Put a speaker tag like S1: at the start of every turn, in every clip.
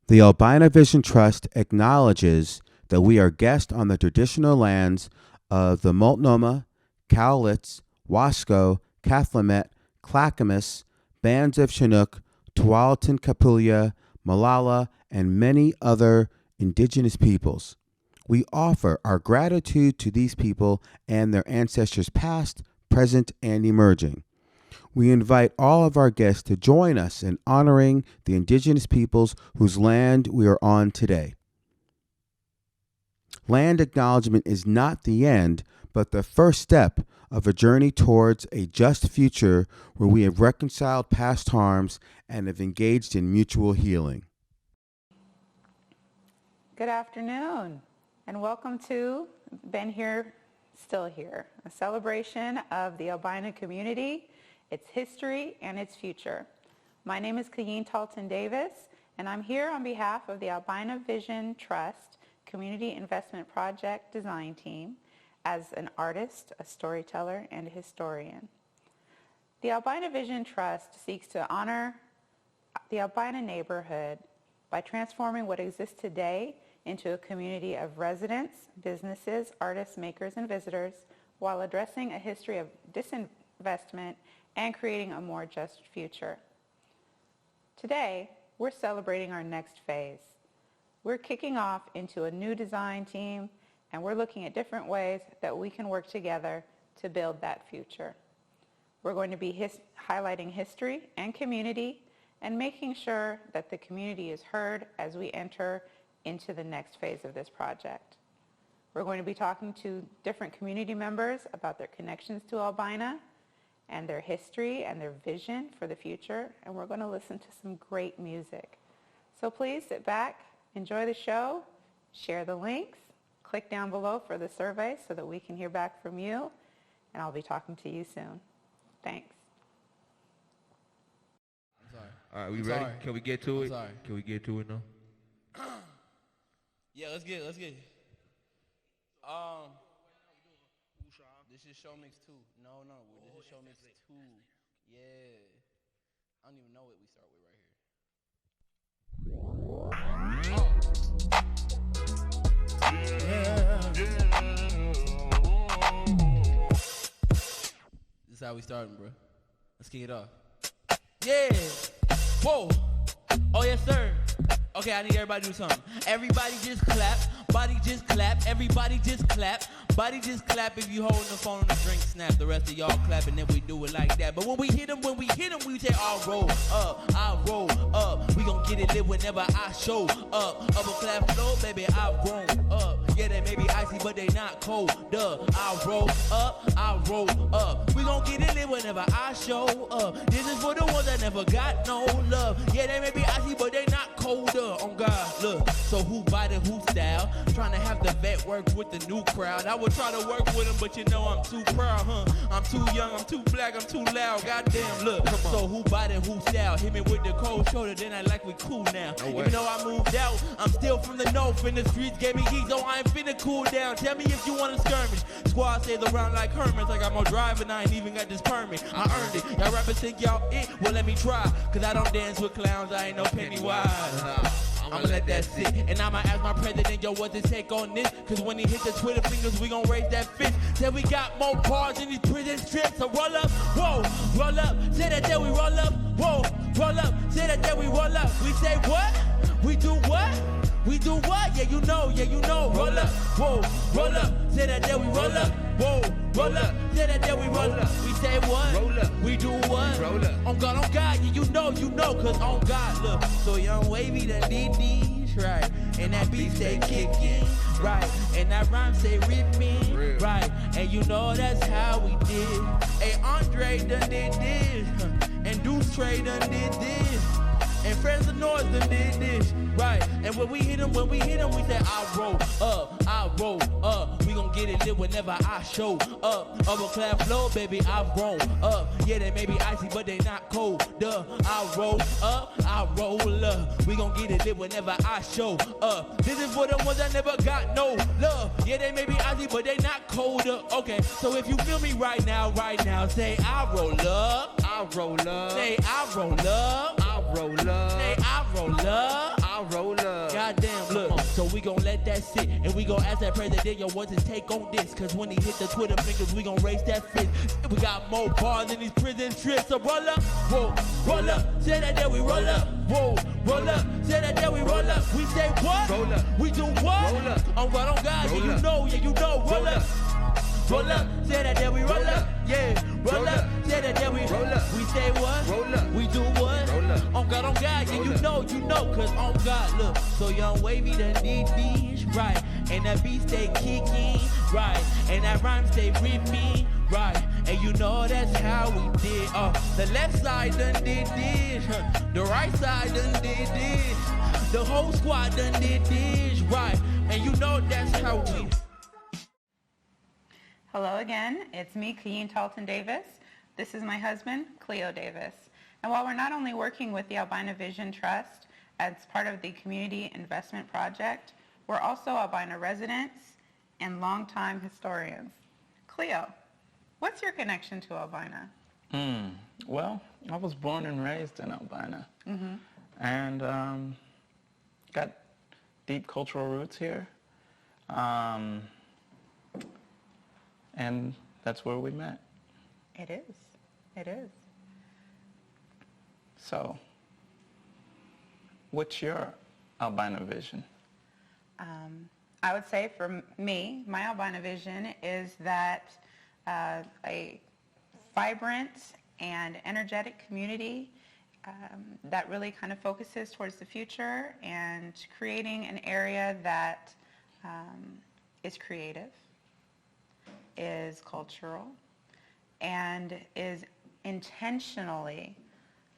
S1: The Albina Vision Trust acknowledges that we are guests on the traditional lands of the Multnomah, Cowlitz, Wasco, Cathlamet, Clackamas, bands of Chinook, Tualatin Capulia, Malala, and many other indigenous peoples. We offer our gratitude to these people and their ancestors past, present, and emerging. We invite all of our guests to join us in honoring the indigenous peoples whose land we are on today. Land acknowledgement is not the end, but the first step of a journey towards a just future where we have reconciled past harms and have engaged in mutual healing.
S2: Good afternoon, and welcome to Been Here, Still Here, a celebration of the Albina community, its history, and its future. My name is Kayeen Talton Davis, and I'm here on behalf of the Albina Vision Trust Community Investment Project Design Team as an artist, a storyteller, and a historian. The Albina Vision Trust seeks to honor the Albina neighborhood by transforming what exists today into a community of residents, businesses, artists, makers, and visitors, while addressing a history of disinvestment and creating a more just future. Today, we're celebrating our next phase. We're kicking off into a new design team, and we're looking at different ways that we can work together to build that future. We're going to be highlighting history and community and making sure that the community is heard as we enter into the next phase of this project. We're going to be talking to different community members about their connections to Albina and their history and their vision for the future, and we're going to listen to some great music. So please sit back, enjoy the show, share the links, click down below for the survey so that we can hear back from you, and I'll be talking to you soon. Thanks.
S3: I'm sorry.
S4: All right, we ready?
S3: Sorry.
S4: Can we get to it?
S3: Sorry.
S4: Can we get to it now?
S3: Yeah, let's get it. This is show mix 2. No, this is show mix 2. Yeah. I don't even know what we start with right here. This is how we starting, bro. Let's kick it off. Yeah. Whoa. Oh, yes, sir. Okay, I need everybody to do something. Everybody just clap. Body just clap. Everybody just clap. Body just clap if you holding the phone and the drink snap. The rest of y'all clap and then we do it like that. But when we hit them, we say, I'll roll up. We gon' get it lit whenever I show up. Upper clap flow, baby, I've grown up. Yeah, they may be icy, but they not cold. I'll roll up. We gon' get it lit whenever I show up. This is for the ones that never got no love. Yeah, they may be icy, but they not colder. On God, look. So who bite and who style? Trying to have the vet work with the new crowd. I would try to work with them, but you know I'm too proud, huh? I'm too young, I'm too black, I'm too loud. Goddamn, look. So who bite and who style? Hit me with the cold shoulder, then I like we cool now. Even though I moved out, I'm still from the north, and the streets gave me heat, so I ain't finna cool down. Tell me if you wanna skirmish. Squad stays around like hermits. I got more drive and I ain't even got this permit. I earned it. Y'all rappers think y'all it? Well, let me try. Cause I don't dance with clowns, I ain't no Pennywise. I'ma let that sit. And I'ma ask my president, yo, what's his take on this? Cause when he hit the Twitter fingers, we gon' raise that fist. Said we got more bars in these prison strips. So roll up, whoa, roll up. Say that there we roll up, whoa, roll up. Say that there we roll up. We say what? We do what? We do what? Yeah, you know. Roll up, whoa, roll up. Say that there we roll up, whoa, roll up. Say that there we roll up. We say what? Roll up. We do what? Roll up. On God, yeah, you know. Cause on God, look. So young wavy that did these, right? And that beat say kicking, right? And that rhyme say rip me, right? And you know that's how we did. Hey, Andre done did this, and Deuce Trey done did this. And Friends of Noise done did this, right? And when we hit them, we say, I roll up. We gon' get it lit whenever I show up. Upper class flow, baby, I've grown up. Yeah, they may be icy, but they not cold. I roll up. We gon' get it lit whenever I show up. This is for the ones that never got no love. Yeah, they may be icy, but they not colder. Okay, so if you feel me right now, say, I roll up. Say, I roll up. Say, I roll up.
S4: I roll up.
S3: Goddamn, look. So we gon' let that sit, and we gon' ask that president, yo, what's his take on this? Cause when he hit the Twitter fingers, we gon' raise that fist. We got more bars than these prison trips. So roll up, whoa, roll up. Say that then we roll up, whoa, roll up. Say that then we roll up. We say what?
S4: Roll up.
S3: We do what?
S4: Roll up.
S3: On what on God?
S4: Roll
S3: Yeah,
S4: up.
S3: you know, roll up. Roll up, say that then we roll up, yeah. Roll up, say that then we
S4: roll up.
S3: We say what?
S4: Roll up.
S3: We do what?
S4: Roll up.
S3: On God, yeah,
S4: Roll
S3: you
S4: up.
S3: know, cause on God, look. So young wavy the need right. And that beat stay kicking, right. And that rhyme stay ripping, right. And you know that's how we did. The left side done did this, the right side done did this. The whole squad done did this, right. And you know that's how we.
S2: Hello again, it's me, Kayeen Talton Davis. This is my husband, Cleo Davis. And while we're not only working with the Albina Vision Trust as part of the Community Investment Project, we're also Albina residents and longtime historians. Cleo, what's your connection to Albina?
S5: Well, I was born and raised in Albina. And got deep cultural roots here. And that's where we met.
S2: It is. It is.
S5: So, what's your Albina vision?
S2: I would say for me, my Albina vision is that a vibrant and energetic community that really kind of focuses towards the future and creating an area that is creative, is cultural, and is intentionally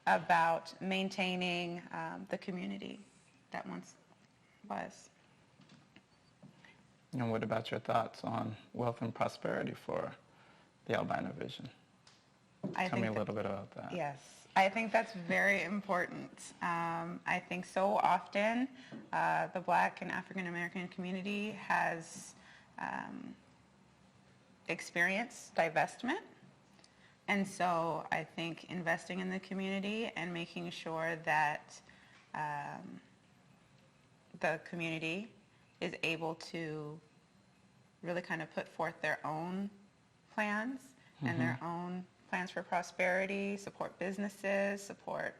S2: about maintaining the community that once was.
S5: And what about your thoughts on wealth and prosperity for the Albina vision? Tell me a little bit about that.
S2: Yes, I think that's very important. I think so often the Black and African American community has experienced divestment. And so I think investing in the community and making sure that the community is able to really kind of put forth their own plans and their own plans for prosperity, support businesses, support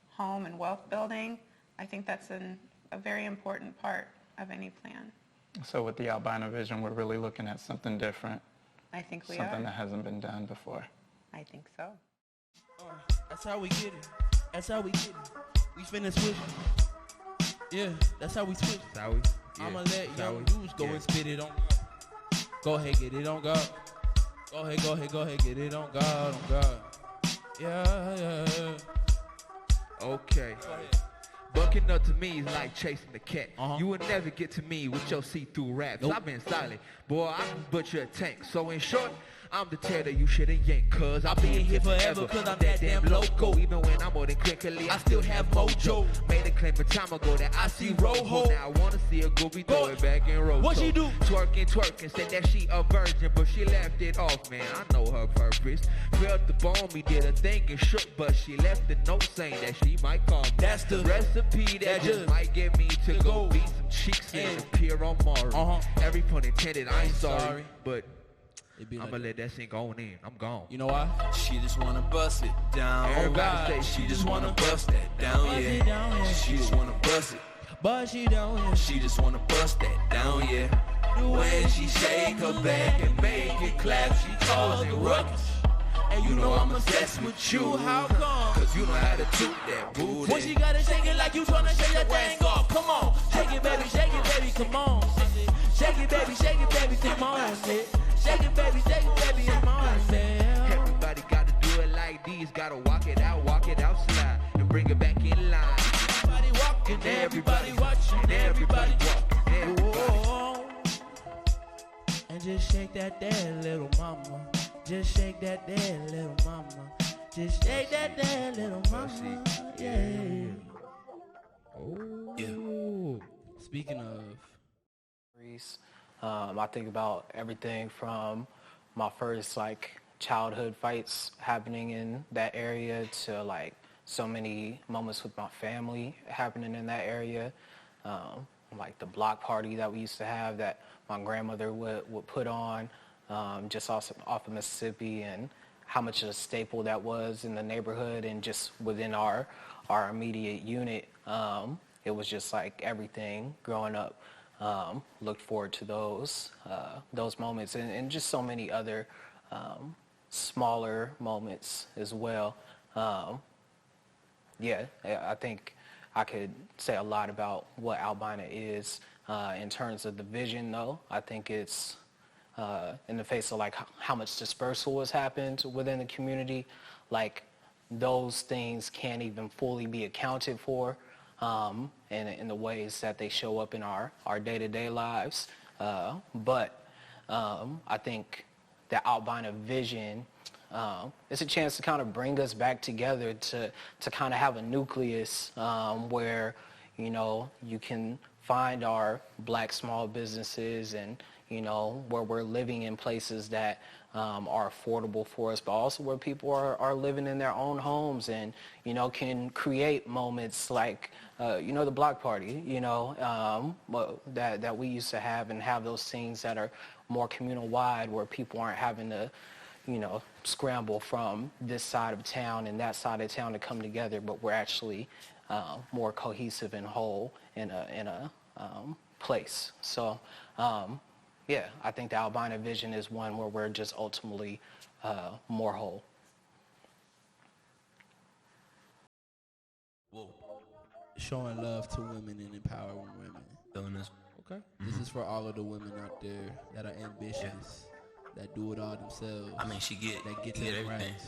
S2: home and wealth building. I think that's a very important part of any plan.
S5: So with the Albina vision, we're really looking at something different.
S2: I think we
S5: Something
S2: are.
S5: that hasn't been done before.
S2: I think so.
S3: That's how we get it. That's how we get it. We finna switch. Yeah, that's how we switch.
S4: How we? Yeah.
S3: I'ma let
S4: How
S3: young
S4: we-
S3: dudes go
S4: yeah.
S3: and spit it on. Go ahead, get it on God. Go ahead, get it on God, on God. Yeah.
S4: Okay.
S3: Go ahead.
S4: Bucking up to me is like chasing the cat.
S3: Uh-huh.
S4: You will never get to me with your see-through raps.
S3: Nope.
S4: I've been silent, boy, I can butcher a tank. So in short, I'm the terror you shouldn't yank, cuz I'll be in here forever, cause I'm that damn loco. Even when I'm more than quickly, I still have mojo. Made a claim a time ago that I see Rojo. Now I wanna see a groovy throw it back in row.
S3: What she do?
S4: Twerking, said that she a virgin, but she left it off, man. I know her purpose. Felt the bone, me did a thing and shook, but she left a note saying that she might call me.
S3: That's the
S4: recipe that just might get me to go beat some cheeks and appear on Mara. Every pun intended, I ain't sorry, but
S3: It be
S4: I'ma
S3: like
S4: let that sink on in. I'm gone.
S3: You know why?
S6: She just wanna bust it down.
S4: Everybody
S3: God.
S4: say
S6: She just wanna bust that down,
S3: Bust it
S6: yeah.
S3: down, yeah.
S6: She just wanna bust it.
S3: But she don't. Yeah.
S6: She just wanna bust that down, yeah.
S3: The
S6: When she shake her back and make it clap, she calls it ruckus.
S3: And
S6: You know I'm obsessed with you.
S3: How come?
S6: Cause you know how to toot that booty.
S3: When she gotta shake it like you tryna shake that thing off. Come on, shake it, baby, come on. Shake it, baby, come on. Shake it, baby, come on, man.
S4: Everybody gotta do it like these. Gotta walk it out, slide, and bring it back in line.
S3: Everybody walking, everybody watching, everybody
S4: walking, everybody.
S3: Whoa. And just shake that there, little mama. Just shake that there, little mama. Just shake that there, little mama. Yeah.
S4: Oh.
S3: Speaking of,
S7: I think about everything from my first childhood fights happening in that area to so many moments with my family happening in that area. Like the block party that we used to have that my grandmother would put on just off of Mississippi, and how much of a staple that was in the neighborhood and just within our immediate unit. It was just like everything growing up. Looked forward to those moments, and just so many other smaller moments as well. Yeah, I think I could say a lot about what Albina is in terms of the vision, though. I think it's in the face of like how much dispersal has happened within the community, like those things can't even fully be accounted for in the ways that they show up in our day-to-day lives. But I think the Albina vision it's a chance to kind of bring us back together to kind of have a nucleus where, you know, you can find our black small businesses and, you know, where we're living in places that are affordable for us, but also where people are living in their own homes and, you know, can create moments like, you know, the block party, you know, that we used to have, and have those things that are more communal wide where people aren't having to, you know, scramble from this side of town and that side of town to come together, but we're actually more cohesive and whole in a place. So, yeah, I think the Albina vision is one where we're just ultimately more whole.
S3: Whoa. Showing love to women and empowering women.
S6: Feeling this.
S3: Okay. This is for all of the women out there that are ambitious, that do it all themselves.
S6: I mean, she get
S3: to the
S6: everything.
S3: racks.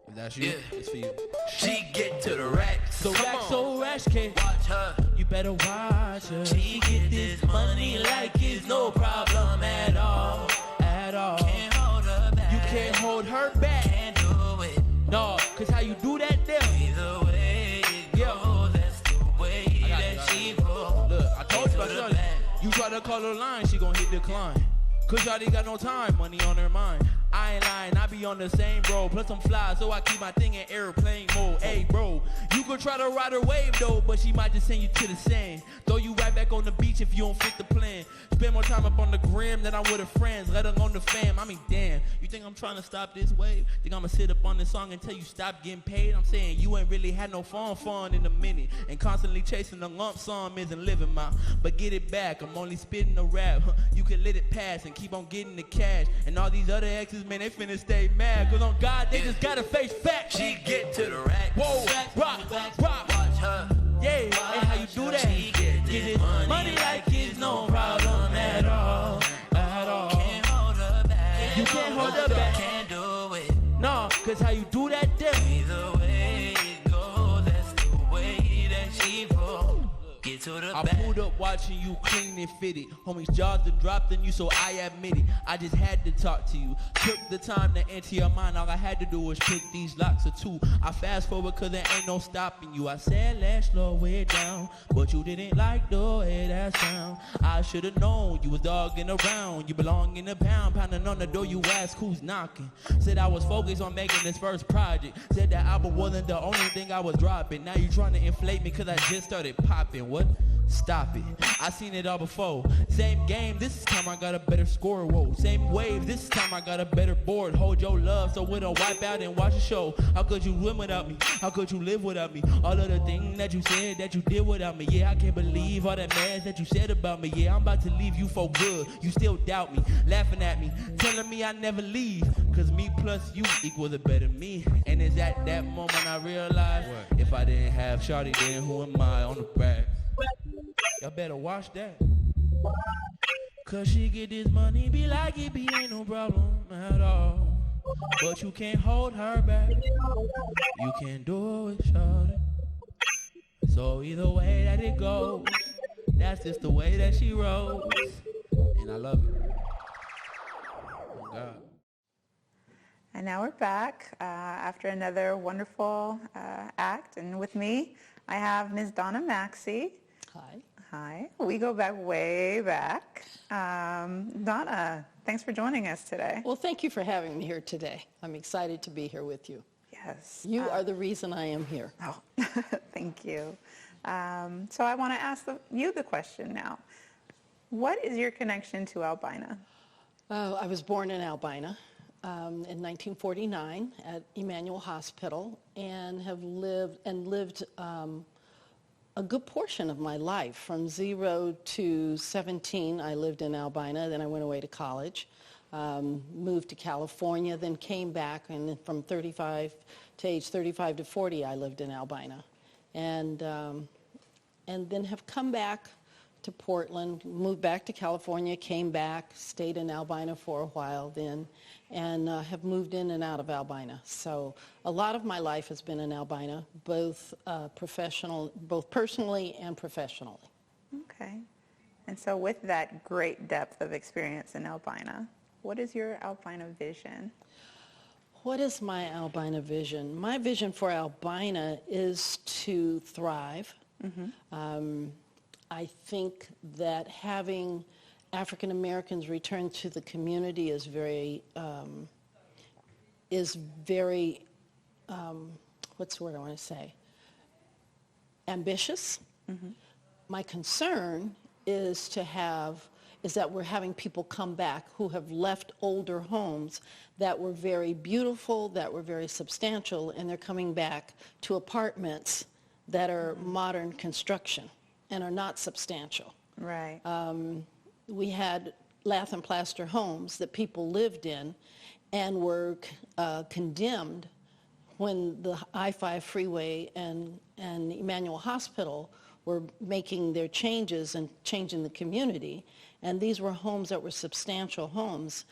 S3: If that's you, it's for you.
S6: She get to the racks.
S3: So rack, so rash, kid.
S6: Watch her.
S3: You better watch her.
S6: She get this money like it's no problem at all.
S3: At all.
S6: Can't hold her back.
S3: You can't hold her back.
S6: Can't do it.
S3: No, cause how you do that there?
S6: Either way it goes, that's the way that she goes.
S3: Look, I told you about shorty. You try to call her line, she gon' hit decline. Cause shawty got no time, money on her mind. I ain't lying, I be on the same bro. Plus I'm fly, so I keep my thing in airplane mode. Hey bro, you could try to ride her wave though, but she might just send you to the sand. Throw you right back on the beach if you don't fit the plan. Spend more time up on the gram than I would with friends. Let her on the fam, I mean damn. You think I'm trying to stop this wave? Think I'ma sit up on this song until you stop getting paid? I'm saying you ain't really had no fun in a minute. And constantly chasing the lump sum isn't living my. But get it back, I'm only spitting a rap. You can let it pass and keep on getting the cash. And all these other exes, man, they finna stay mad. Cause on God, they just gotta face facts.
S6: She get to the rack.
S3: Whoa, rock.
S6: Watch her.
S3: Yeah, and how you do that?
S6: She get
S3: this money like it's no problem at all. At all.
S6: Can't hold her back.
S3: You can't hold her back.
S6: Can't do it.
S3: No, cause how you do that there?
S6: Either way it goes, that's the way that she goes. Get to the
S3: I
S6: back.
S3: pulled up watching you clean and fitted. Homies jaws done dropped on you, so I admit it. I just had to talk to you. Took the time to enter your mind. All I had to do was pick these locks of two. I fast forward cause there ain't no stopping you. I said let's slow it down, but you didn't like the way that sound. I should've known you was dogging around. You belong in the pound, pounding on the door. You ask who's knocking. Said I was focused on making this first project. Said that album wasn't the only thing I was dropping. Now you trying to inflate me cause I just started popping. What? Stop it. I seen it all before. Same game, this time I got a better score. Whoa. Same wave, this time I got a better board. Hold your love so we don't wipe out and watch the show. How could you win without me? How could you live without me? All of the things that you said that you did without me. Yeah, I can't believe all that mess that you said about me. Yeah, I'm about to leave you for good. You still doubt me, laughing at me, telling me I never leave. Cause me plus you equals a better me. And it's at that moment I realized if I didn't have shawty, then who am I on the back? Y'all better watch that. Cause she get this money, be like it be ain't no problem at all. But you can't hold her back. You can't do it, shawty. So either way that it goes, that's just the way that she rolls. And I love it. Oh God.
S2: And now we're back after another wonderful act. And with me, I have Ms. Donna Maxey.
S8: Hi.
S2: Hi. We go back way back. Donna, thanks for joining us today.
S8: Well, thank you for having me here today. I'm excited to be here with you.
S2: Yeah. Yes.
S8: You are the reason I am here.
S2: Oh, thank you. So I want to ask you the question now. What is your connection to Albina?
S8: I was born in Albina in 1949 at Emmanuel Hospital, and have lived a good portion of my life. From 0 to 17, I lived in Albina. Then I went away to college, moved to California, then came back, and then from 35 to age 35 to 40, I lived in Albina, and then have come back to Portland, moved back to California, came back, stayed in Albina for a while then, and have moved in and out of Albina. So a lot of my life has been in Albina, both personally and professionally.
S2: Okay. And so with that great depth of experience in Albina, what is your Albina vision?
S8: What is my Albina vision? My vision for Albina is to thrive. I think that having African Americans return to the community is very, what's the word I want to say? Ambitious. My concern is that we're having people come back who have left older homes that were very beautiful, that were very substantial, and they're coming back to apartments that are modern construction and are not substantial.
S2: Right.
S8: We had lath and plaster homes that people lived in and were condemned when the I-5 freeway and Emmanuel Hospital were making their changes and changing the community. And these were homes that were substantial homes,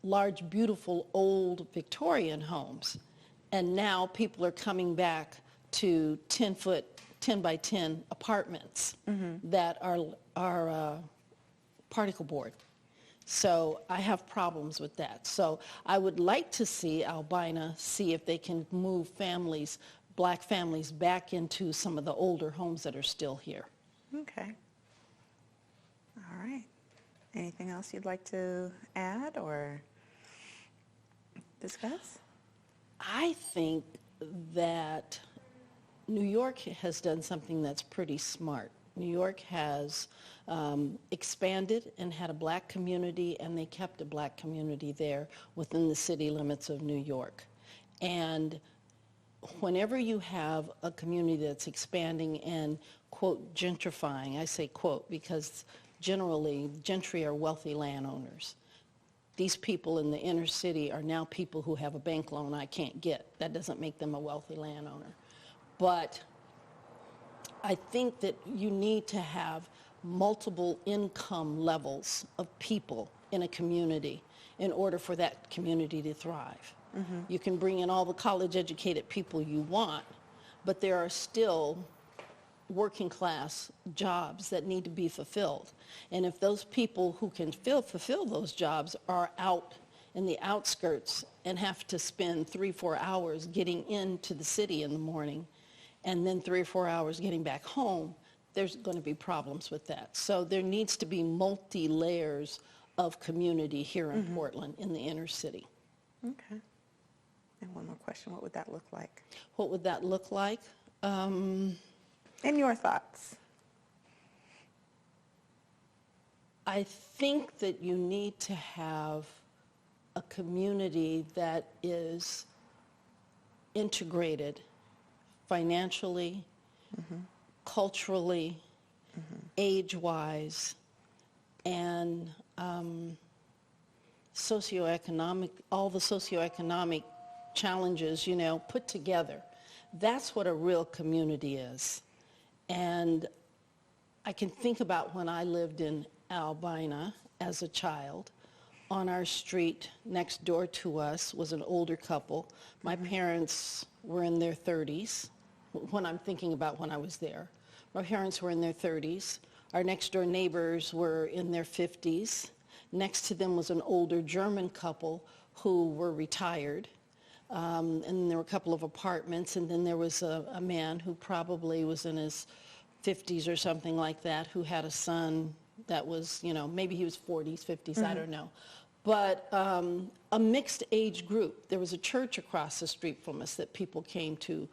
S8: large, beautiful, old Victorian homes. And now people are coming back to 10 by 10 apartments that are particle board. So I have problems with that. So I would like to see Albina see if they can move families, black families, back into some of the older homes that are still here.
S2: Okay. All right. Anything else you'd like to add or discuss?
S8: I think that New York has done something that's pretty smart. New York has expanded and had a black community, and they kept a black community there within the city limits of New York. And whenever you have a community that's expanding and, quote, gentrifying, I say quote because generally gentry are wealthy landowners. These people in the inner city are now people who have a bank loan I can't get. That doesn't make them a wealthy landowner. But I think that you need to have multiple income levels of people in a community in order for that community to thrive. You can bring in all the college-educated people you want, but there are still working class jobs that need to be fulfilled. And if those people who can fulfill those jobs are out in the outskirts and have to spend 3-4 hours getting into the city in the morning, and then 3 or 4 hours getting back home, there's going to be problems with that. So there needs to be multi-layers of community here in Portland, in the inner city.
S2: Okay. And one more question, what would that look like?
S8: What would that look like?
S2: In your thoughts.
S8: I think that you need to have a community that is integrated financially, culturally, age-wise, and socioeconomic, all the socioeconomic challenges, put together. That's what a real community is. And I can think about when I lived in Albina as a child. On our street next door to us was an older couple. My parents were in their 30s when I'm thinking about when I was there. My parents were in their 30s. Our next door neighbors were in their 50s. Next to them was an older German couple who were retired. And there were a couple of apartments, and then there was a man who probably was in his 50s or something like that, who had a son that was, maybe he was 40s, 50s, I don't know. but a mixed age group. There was a church across the street from us that people came to.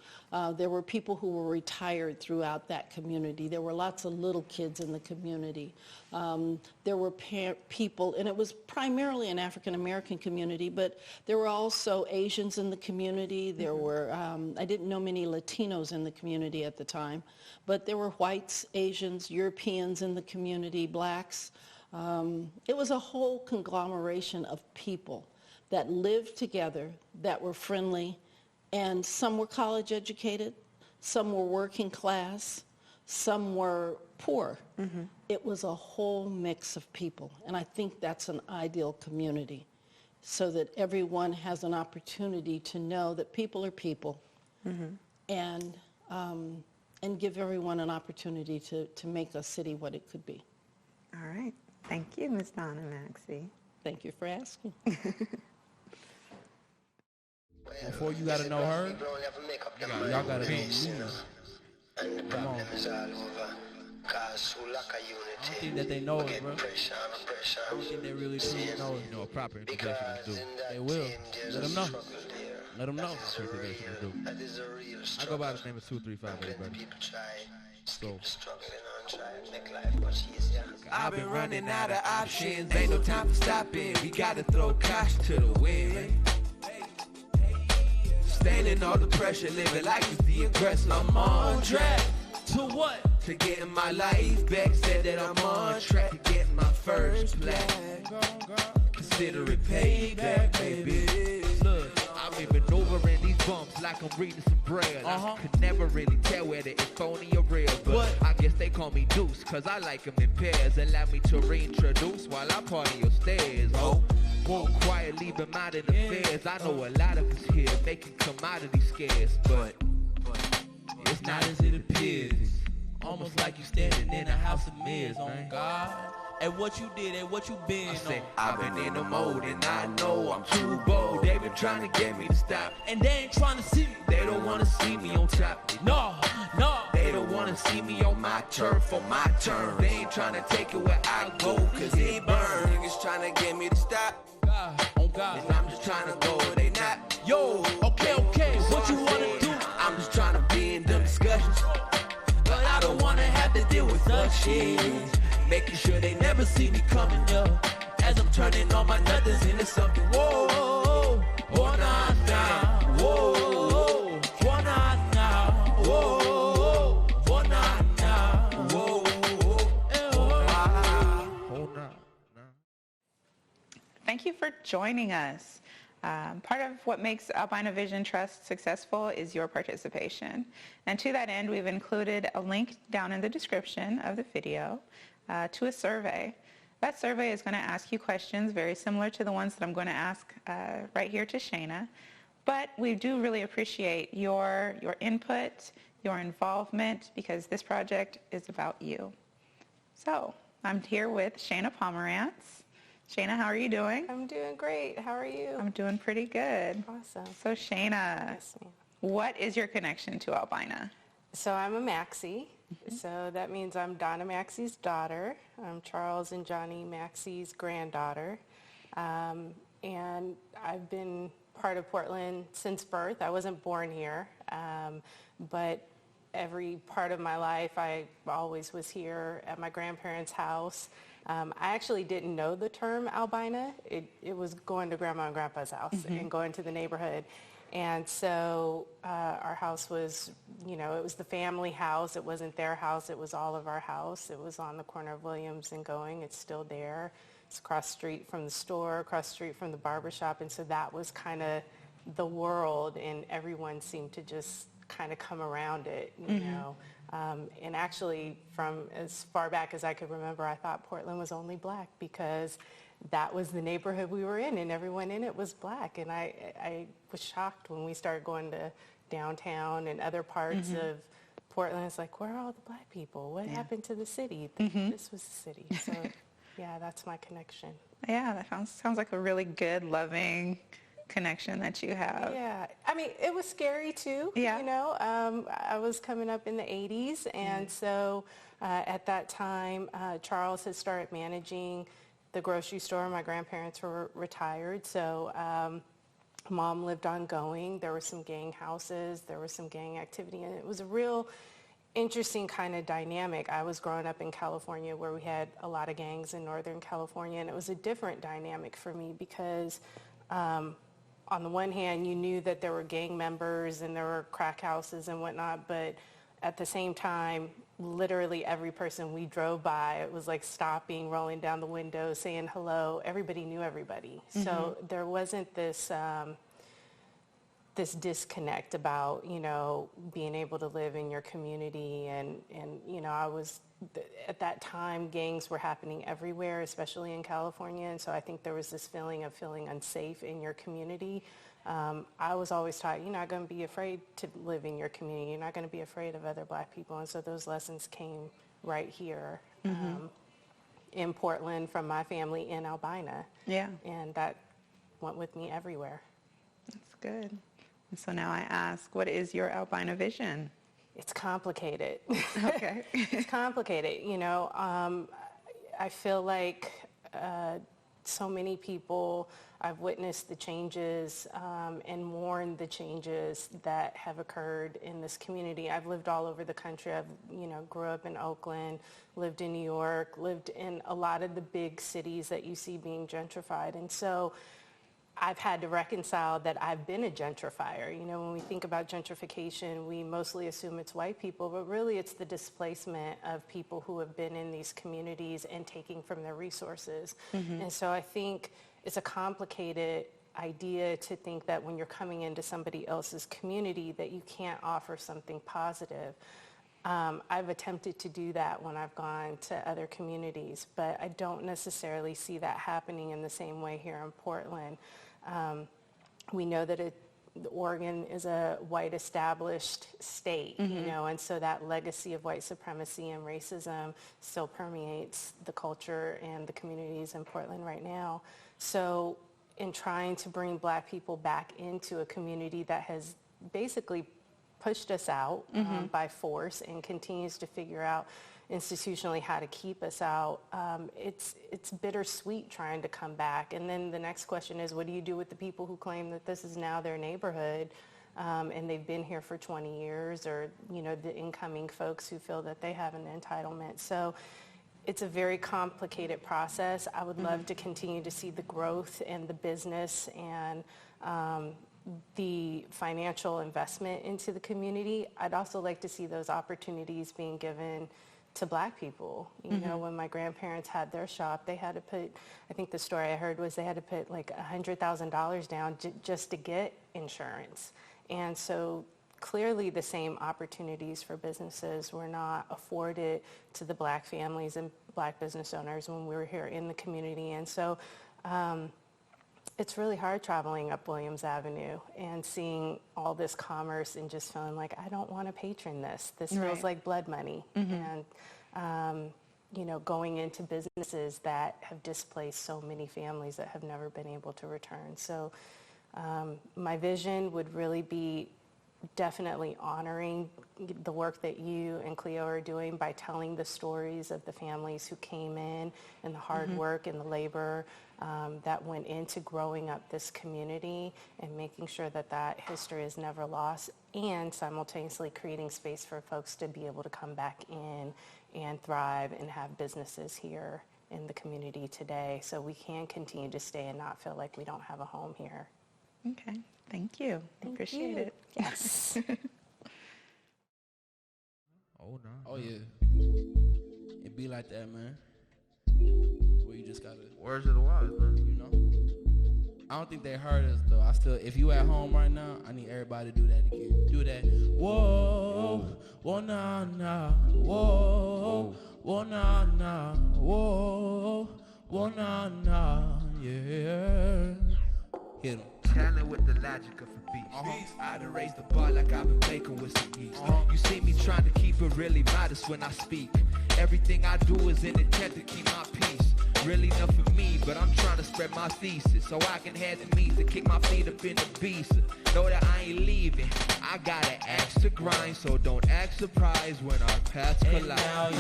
S8: There were people who were retired throughout that community. There were lots of little kids in the community. There were people, and it was primarily an African American community, but there were also Asians in the community. There were, I didn't know many Latinos in the community at the time, but there were whites, Asians, Europeans in the community, blacks. It was a whole conglomeration of people that lived together, that were friendly, and some were college educated, some were working class, some were poor. It was a whole mix of people, and I think that's an ideal community, so that everyone has an opportunity to know that people are people, and give everyone an opportunity to make a city what it could be.
S2: All right. Thank you, Ms. Donna Maxey.
S8: Thank you for asking.
S3: Before you gotta know her, y'all gotta know me. Come on. I don't think that they know it, bro. I don't think they really truly know it. You know, a proper introduction is due. They will. Let them know. Let them know what introduction is due. I go by the name of 2358, brother. So.
S4: I've been running out of options, ain't no time for stopping. We gotta throw caution to the wind. Standing all the pressure, living like it's the aggressor. I'm on track.
S3: To what?
S4: To getting my life back, said that I'm on track to getting my first black. Consider it payback, baby. Look, I'm even over in these bumps like I'm reading some braille. I could never really tell whether it's phony or real, but I guess they call me Deuce, cause I like them in pairs. Allow me to reintroduce while I party your stairs. Oh, won't quiet, leave them out of the fairs. I know a lot of us here making commodities scarce, but it's not as it appears.
S3: Almost like you standing in a house of mirrors, on God. And what you did and what you been
S4: I said,
S3: on.
S4: I've been in the mode and I know I'm too bold. They been trying to get me to stop.
S3: And they ain't trying to see me.
S4: They don't wanna see me on top.
S3: No, no.
S4: They don't wanna see me on my turf for my turn. They ain't trying to take it where I go, cause it burn. Niggas trying to get me to stop.
S3: God, on God.
S4: And I'm just trying to go where they not.
S3: Yo, okay, what you wanna do?
S4: I'm just trying to be in them discussions. But I don't wanna have to deal with such shit. Making sure they never see me coming up. As I'm turning all my nothings into something. Whoa, whoa, nah, nah. Whoa, whoa, nah, nah. Whoa, whoa, nah, nah. Whoa,
S3: Oh, nah.
S2: Thank you for joining us. Part of what makes Albina Vision Trust successful is your participation. And to that end, we've included a link down in the description of the video to a survey. That survey is going to ask you questions very similar to the ones that I'm going to ask right here to Shana. But we do really appreciate your input, your involvement, because this project is about you. So I'm here with Shana Pomerantz. Shana, how are you doing?
S9: I'm doing great. How are you?
S2: I'm doing pretty good.
S9: Awesome.
S2: So Shana,
S9: Yes, ma'am.
S2: what is your connection to Albina?
S9: So I'm a Maxey. So that means I'm Donna Maxey's daughter. I'm Charles and Johnny Maxey's granddaughter. And I've been part of Portland since birth. I wasn't born here, but every part of my life I always was here at my grandparents' house. I actually didn't know the term albina. It was going to Grandma and Grandpa's house and going to the neighborhood. And so our house was, it was the family house. It wasn't their house. It was all of our house. It was on the corner of Williams and Going. It's still there. It's across the street from the store, across the street from the barbershop. And so that was kind of the world, and everyone seemed to just kind of come around it, you know. And actually, from as far back as I could remember, I thought Portland was only black because that was the neighborhood we were in, and everyone in it was black. And I was shocked when we started going to downtown and other parts of Portland. It's like, where are all the black people? What happened to the city? This was the city. So, yeah, that's my connection.
S2: Yeah, that sounds like a really good, loving connection that you have.
S9: Yeah, I mean, it was scary too.
S2: Yeah.
S9: I was coming up in the 80s, and so at that time, Charles had started managing the grocery store. My grandparents were retired, so Mom lived ongoing. There were some gang houses, there was some gang activity, and it was a real interesting kind of dynamic. I was growing up in California where we had a lot of gangs in Northern California, and it was a different dynamic for me because on the one hand, you knew that there were gang members and there were crack houses and whatnot, but at the same time, literally every person we drove by, it was like stopping, rolling down the window, saying hello. Everybody knew everybody. So there wasn't this this disconnect about, you know, being able to live in your community. And you know, at that time, gangs were happening everywhere, especially in California. And so I think there was this feeling of feeling unsafe in your community. I was always taught, you're not going to be afraid to live in your community. You're not going to be afraid of other Black people. And so those lessons came right here in Portland from my family in Albina.
S2: Yeah.
S9: And that went with me everywhere.
S2: That's good. And so now I ask, what is your Albina vision?
S9: It's complicated.
S2: Okay.
S9: It's complicated. You know, I feel like so many people, I've witnessed the changes and mourned the changes that have occurred in this community. I've lived all over the country. I've, you know, grew up in Oakland, lived in New York, lived in a lot of the big cities that you see being gentrified. And so I've had to reconcile that I've been a gentrifier. You know, when we think about gentrification, we mostly assume it's white people, but really it's the displacement of people who have been in these communities and taking from their resources. And so I think it's a complicated idea to think that when you're coming into somebody else's community that you can't offer something positive. I've attempted to do that when I've gone to other communities, but I don't necessarily see that happening in the same way here in Portland. We know that Oregon is a white established state, you know, and so that legacy of white supremacy and racism still permeates the culture and the communities in Portland right now. So in trying to bring Black people back into a community that has basically pushed us out by force and continues to figure out institutionally how to keep us out, it's bittersweet trying to come back. And then the next question is, what do you do with the people who claim that this is now their neighborhood and they've been here for 20 years, or, you know, the incoming folks who feel that they have an entitlement? So it's a very complicated process. I would love to continue to see the growth and the business and the financial investment into the community. I'd also like to see those opportunities being given to Black people. You know, when my grandparents had their shop, they had to put, I think the story I heard was they had to put like $100,000 down just to get insurance. And so clearly the same opportunities for businesses were not afforded to the Black families and Black business owners when we were here in the community. And so it's really hard traveling up Williams Avenue and seeing all this commerce and just feeling like, I don't want to patron this. This feels like blood money. And, you know, going into businesses that have displaced so many families that have never been able to return. So my vision would really be definitely honoring the work that you and Cleo are doing by telling the stories of the families who came in and the hard work and the labor that went into growing up this community, and making sure that that history is never lost, and simultaneously creating space for folks to be able to come back in and thrive and have businesses here in the community today, so we can continue to stay and not feel like we don't have a home here.
S2: Okay. Thank you. Appreciate it.
S9: Yes.
S3: Oh yeah. It be like that, man. Where you just gotta.
S4: Words of the wise, man.
S3: You know. I don't think they heard us though. I still, if you at home right now, I need everybody to do that again. Do that. Whoa, whoa, nah, nah. Whoa, whoa, nah, nah. Whoa, whoa, nah, nah. Yeah. Hit 'em.
S4: Talent with the logic of a beast. I done raised the bar like I've been baking with some yeast. You see me trying to keep it really modest when I speak. Everything I do is in intent to keep my peace. really enough for me, but I'm trying to spread my thesis so I can have the means to kick my feet up in the beast. Know that I ain't leaving. I gotta axe to grind, so don't act surprised when our paths collide.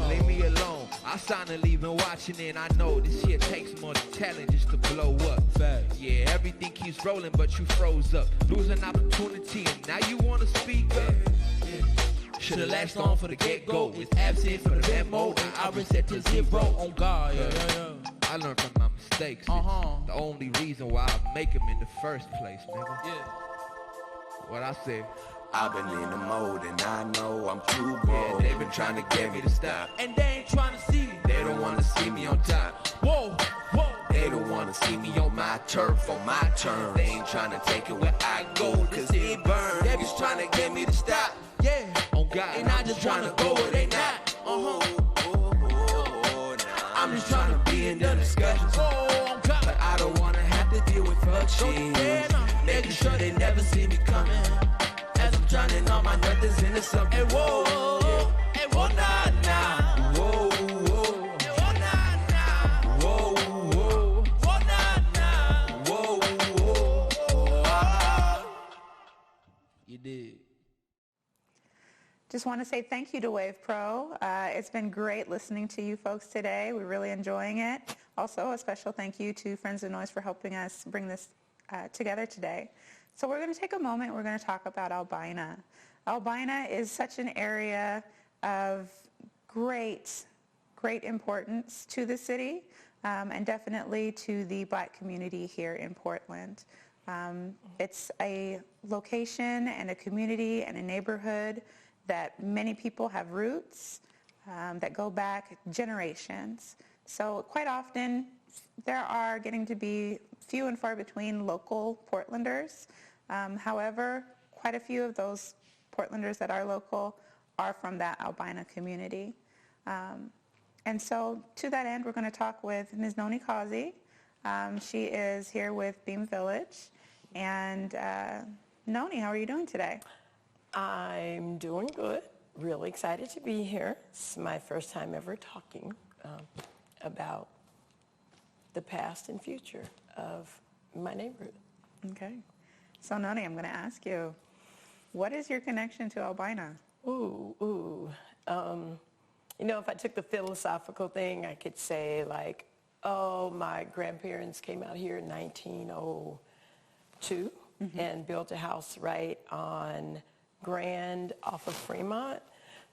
S4: Leave me alone. I signed to leave and watching, and I know this here takes more than talent just to blow up. Yeah, everything keeps rolling, but you froze up. Losing opportunity, and now you wanna speak up. Should've latched on for the get-go. It's absent for the demo, and I reset to zero. On God, I learned from my mistakes. It's the only reason why I make them in the first place, nigga. What I said.
S6: I've been in the mode and I know I'm too bold.
S4: They've been trying to get me to stop,
S3: And they ain't trying to see me.
S6: They don't wanna see me on top.
S3: Whoa, whoa.
S6: They don't wanna see me on my turf, on my terms. They ain't trying to take it where I go, cause it burns. They just trying to get me to stop.
S3: Yeah.
S4: On God,
S3: And I just wanna go where they not.
S6: I'm just trying to be in the discussions,
S3: Oh, God.
S6: but I don't wanna have to deal with fuck shit.
S3: Yeah, no.
S6: Making sure they never see me coming, as I'm drowning all my nothings into something.
S3: Hey, whoa. Hey, whoa, nah, nah.
S6: Whoa, whoa,
S3: Hey, whoa, nah, nah.
S6: whoa, whoa,
S3: Whoa, nah, nah.
S6: whoa, whoa. Ah.
S3: You did.
S2: Just want to say thank you to Wave Pro. It's been great listening to you folks today. We're really enjoying it. Also, a special thank you to Friends of Noise for helping us bring this together today. So we're going to take a moment. We're going to talk about Albina. Albina is such an area of great importance to the city and definitely to the Black community here in Portland. It's a location and a community and a neighborhood that many people have roots that go back generations. So quite often there are getting to be few and far between local Portlanders. However, quite a few of those Portlanders that are local are from that Albina community. And so to that end, we're going to talk with Ms. Noni Kazi. She is here with Beam Village. And Noni, how are you doing today?
S10: I'm doing good. Really excited to be here. It's my first time ever talking about the past and future of my neighborhood.
S2: Okay. So Noni, I'm going to ask you, what is your connection to Albina?
S10: You know, if I took the philosophical thing, I could say like, oh, my grandparents came out here in 1902 and built a house right on Grand off of Fremont.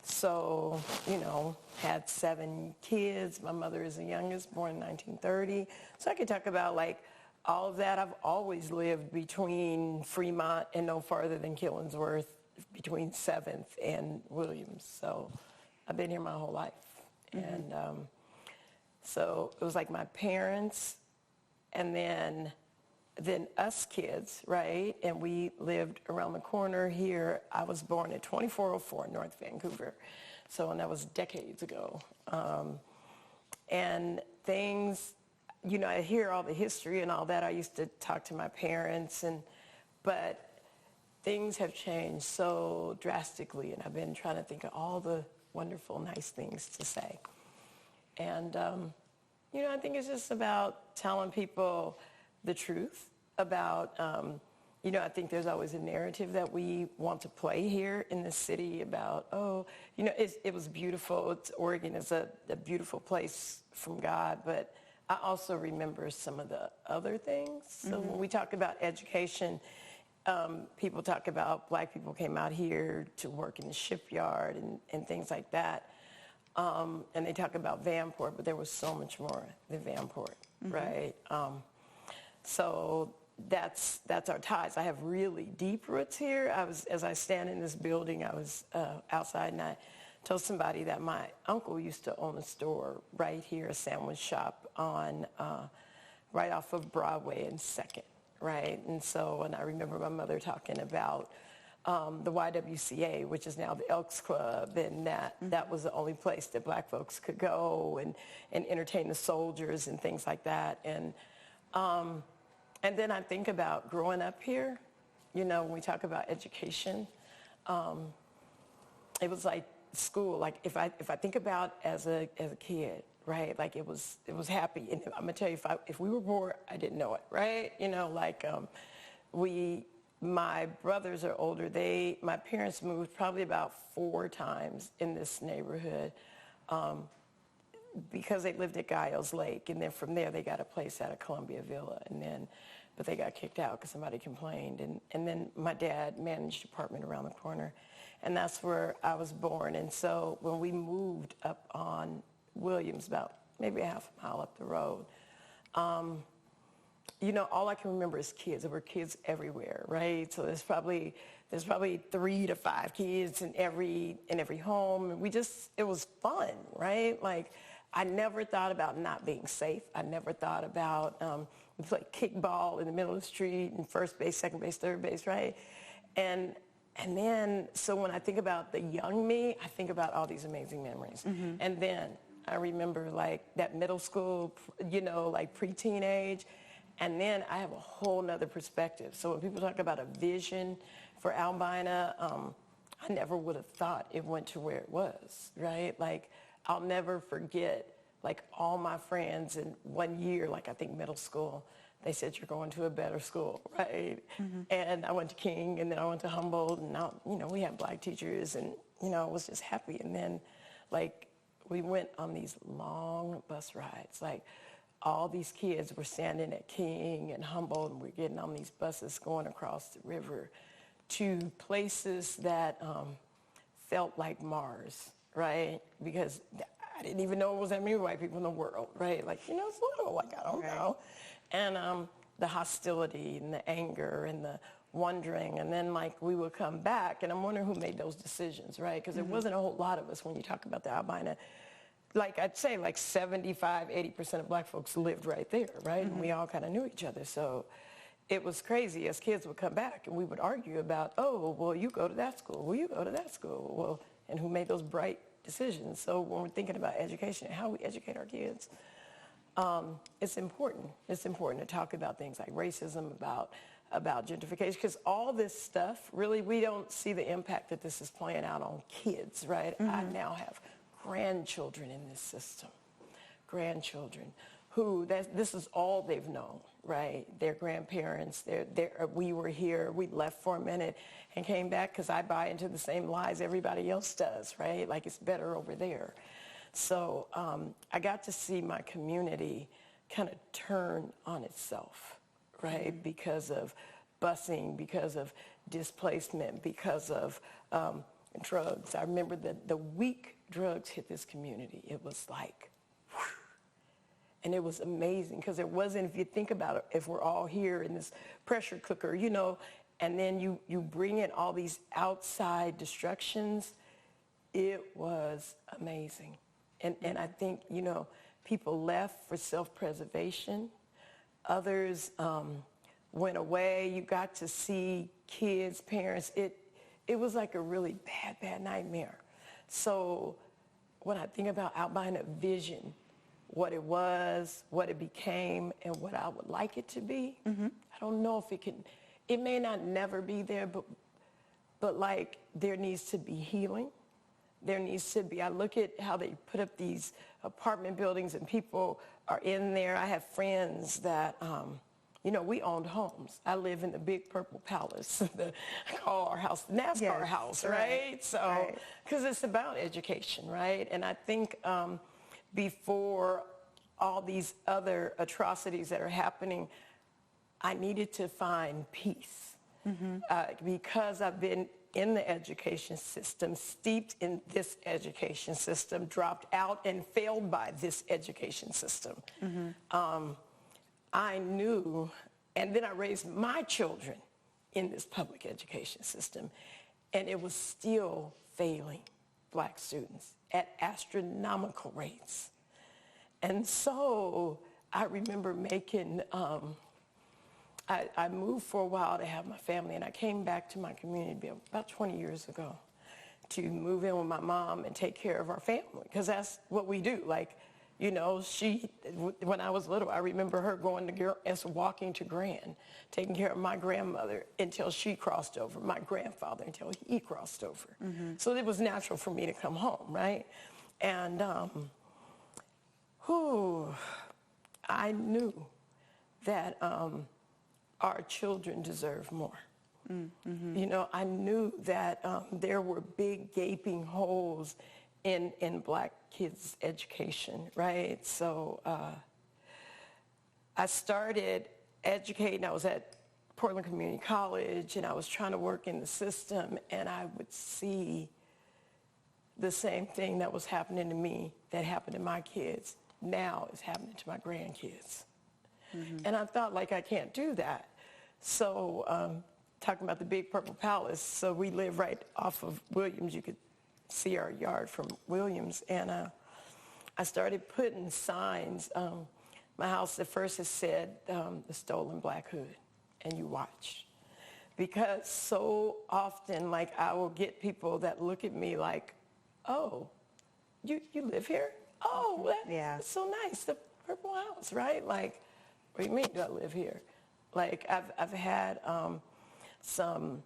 S10: So, you know, had 7 kids. My mother is the youngest, born in 1930. So I could talk about like all of that. I've always lived between Fremont and no farther than Killingsworth, between 7th and Williams. So I've been here my whole life. And so it was like my parents and then us kids, right? And we lived around the corner here. I was born at 2404 North Vancouver. So, and that was decades ago. And things, you know, I hear all the history and all that. I used to talk to my parents, but things have changed so drastically. And I've been trying to think of all the wonderful, nice things to say. And, you know, I think it's just about telling people the truth about, you know, I think there's always a narrative that we want to play here in the city about, oh, you know, it was beautiful. Oregon is a beautiful place from God, but I also remember some of the other things. So when we talk about education, people talk about Black people came out here to work in the shipyard and things like that. And they talk about Vanport, but there was so much more than Vanport, right? So that's our ties. I have really deep roots here. As I stand in this building, I was outside and I told somebody that my uncle used to own a store right here, a sandwich shop on right off of Broadway and 2nd, right? And I remember my mother talking about the YWCA, which is now the Elks Club, and that was the only place that Black folks could go and entertain the soldiers and things like that. And then I think about growing up here, you know, when we talk about education, it was like school. Like if I think about as a kid, right? Like it was happy. And I'm gonna tell you, if we were poor, I didn't know it, right? You know, like my brothers are older. My parents moved probably about 4 times in this neighborhood because they lived at Giles Lake. And then from there, they got a place out of Columbia Villa. But they got kicked out because somebody complained. And then my dad managed an apartment around the corner. And that's where I was born. And so when we moved up on Williams, about maybe a half a mile up the road, you know, all I can remember is kids. There were kids everywhere, right? So there's probably 3 to 5 kids in every home. And it was fun, right? Like, I never thought about not being safe. I never thought about, we played kickball in the middle of the street and first base, second base, third base, right? And then, so when I think about the young me, I think about all these amazing memories. And then I remember like that middle school, you know, like preteen age. And then I have a whole nother perspective. So when people talk about a vision for Albina, I never would have thought it went to where it was, right? Like, I'll never forget, like, all my friends in 1 year, like I think middle school, they said, you're going to a better school, right? And I went to King, and then I went to Humboldt, and now, you know, we had black teachers, and, you know, I was just happy. And then, like, we went on these long bus rides, like, all these kids were standing at King and Humboldt, and we're getting on these buses going across the river to places that felt like Mars, right? Because I didn't even know it was that many white people in the world, right? Like, you know, it's little, like, I don't know. And the hostility and the anger and the wondering, and then, like, we would come back, and I'm wondering who made those decisions, right? Because there wasn't a whole lot of us when you talk about the Albina. Like, I'd say like 75, 80% of black folks lived right there, right? And we all kind of knew each other. So it was crazy as kids would come back and we would argue about, oh, well, you go to that school. Well, you go to that school. Well, and who made those bright decisions? So when we're thinking about education and how we educate our kids, it's important. It's important to talk about things like racism, about gentrification, because all this stuff, really, we don't see the impact that this is playing out on kids, right? I now have grandchildren in this system, grandchildren who this is all they've known, right? Their grandparents, we were here, we left for a minute and came back because I buy into the same lies everybody else does, right? Like, it's better over there. So I got to see my community kind of turn on itself, right? Because of busing, because of displacement, because of drugs. I remember the week drugs hit this community, it was like, whew. And it was amazing because it wasn't, if you think about it, if we're all here in this pressure cooker, you know, and then you bring in all these outside distractions, it was amazing. And I think, you know, people left for self-preservation. Others went away. You got to see kids, parents. It was like a really bad nightmare. So when I think about Albina vision, what it was, what it became, and what I would like it to be, I don't know if it may not never be there, but like, there needs to be healing. There needs to be, I look at how they put up these apartment buildings and people are in there. I have friends that, you know, we owned homes. I live in the big purple palace, I call our house the NASCAR house, right? So, because it's about education, right? And I think before all these other atrocities that are happening, I needed to find peace because I've been in the education system, steeped in this education system, dropped out and failed by this education system. I knew, and then I raised my children in this public education system, and it was still failing black students at astronomical rates. And so I remember making, I moved for a while to have my family, and I came back to my community about 20 years ago to move in with my mom and take care of our family, because that's what we do. Like, you know, when I was little, I remember her going to walking to Grand, taking care of my grandmother until she crossed over, my grandfather until he crossed over. So it was natural for me to come home, right? And whew, I knew that our children deserve more.
S2: Mm-hmm.
S10: You know, I knew that there were big gaping holes in black kids' education, right? So I started educating. I was at Portland Community College, and I was trying to work in the system, and I would see the same thing that was happening to me that happened to my kids now is happening to my grandkids.
S2: Mm-hmm.
S10: And I thought, like, I can't do that. So talking about the Big Purple Palace, so we live right off of Williams. You could see our yard from Williams. And I started putting signs. My house at first has said, the stolen black hood, and you watch. Because so often, like, I will get people that look at me like, oh, you live here? Oh, that's so nice, the Purple House, right? Like, what do you mean, do I live here? Like, I've had some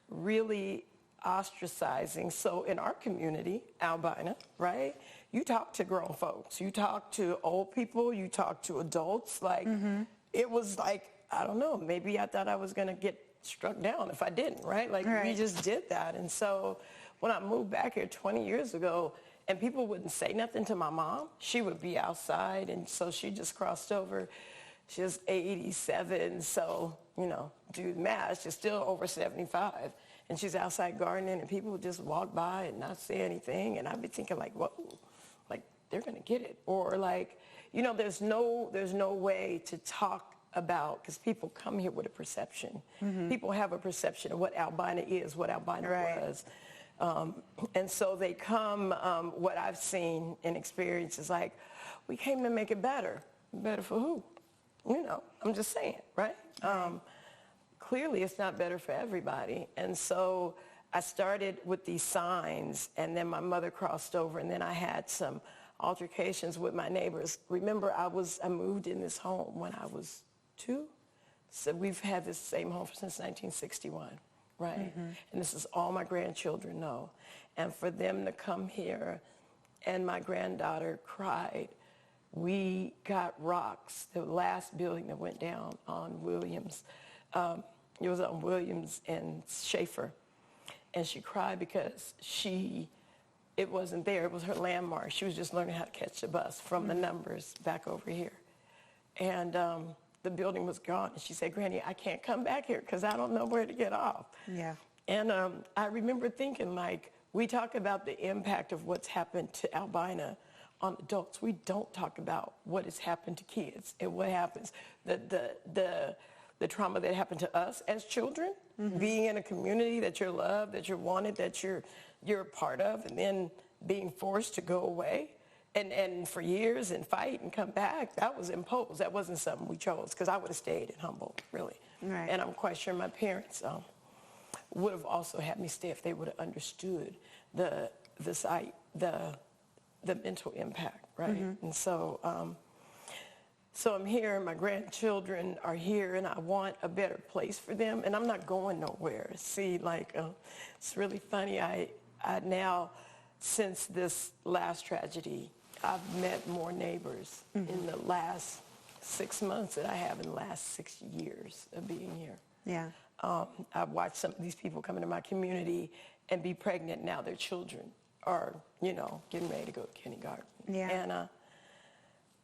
S10: really ostracizing. So in our community, Albina, right? You talk to grown folks, you talk to old people, you talk to adults. Like, it was like, I don't know, maybe I thought I was going to get struck down if I didn't, right? Like, we just did that. And so when I moved back here 20 years ago, and people wouldn't say nothing to my mom, she would be outside, and so she just crossed over. She was 87, so, you know, do the math, she's still over 75. And she's outside gardening, and people would just walk by and not say anything. And I'd be thinking, like, whoa, like, they're going to get it. Or, like, you know, there's no way to talk about, because people come here with a perception. People have a perception of what Albina is, what Albina was. And so they come, what I've seen and experienced is like, we came to make it better. Better for who? You know, I'm just saying, right? Clearly it's not better for everybody. And so I started with these signs, and then my mother crossed over, and then I had some altercations with my neighbors. Remember, I moved in this home when I was 2. So we've had this same home since 1961, right? And this is all my grandchildren know. And for them to come here, and my granddaughter cried. We got rocks. The last building that went down on Williams, it was on Williams and Schaefer. And she cried because it wasn't there. It was her landmark. She was just learning how to catch the bus from the numbers back over here. And the building was gone. And she said, Granny, I can't come back here because I don't know where to get off.
S2: Yeah.
S10: And I remember thinking, like, we talk about the impact of what's happened to Albina on adults. We don't talk about what has happened to kids and what happens, the trauma that happened to us as children, being in a community that you're loved, that you're wanted, that you're a part of, and then being forced to go away and for years and fight and come back. That was imposed. That wasn't something we chose, because I would have stayed in Humboldt, really.
S2: Right.
S10: And I'm quite sure my parents would have also had me stay if they would have understood the mental impact, right? And so, so I'm here, and my grandchildren are here, and I want a better place for them, and I'm not going nowhere. See, like, it's really funny. I now, since this last tragedy, I've met more neighbors in the last 6 months than I have in the last 6 years of being here.
S2: Yeah.
S10: I've watched some of these people come into my community and be pregnant. Now their children are, you know, getting ready to go to kindergarten.
S2: Yeah.
S10: And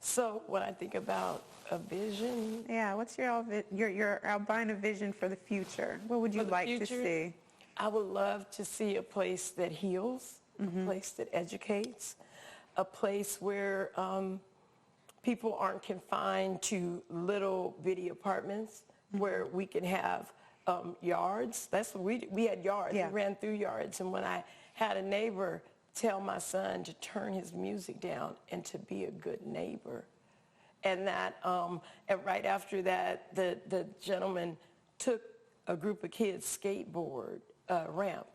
S10: so when I think about a vision.
S2: Yeah, what's your Albina vision for the future? What would you like to see?
S10: I would love to see a place that heals, a place that educates, a place where people aren't confined to little bitty apartments, where we can have yards. That's what we had yards.
S2: Yeah.
S10: We ran through yards. And when I had a neighbor tell my son to turn his music down and to be a good neighbor. And that, and right after that, the gentleman took a group of kids' skateboard ramp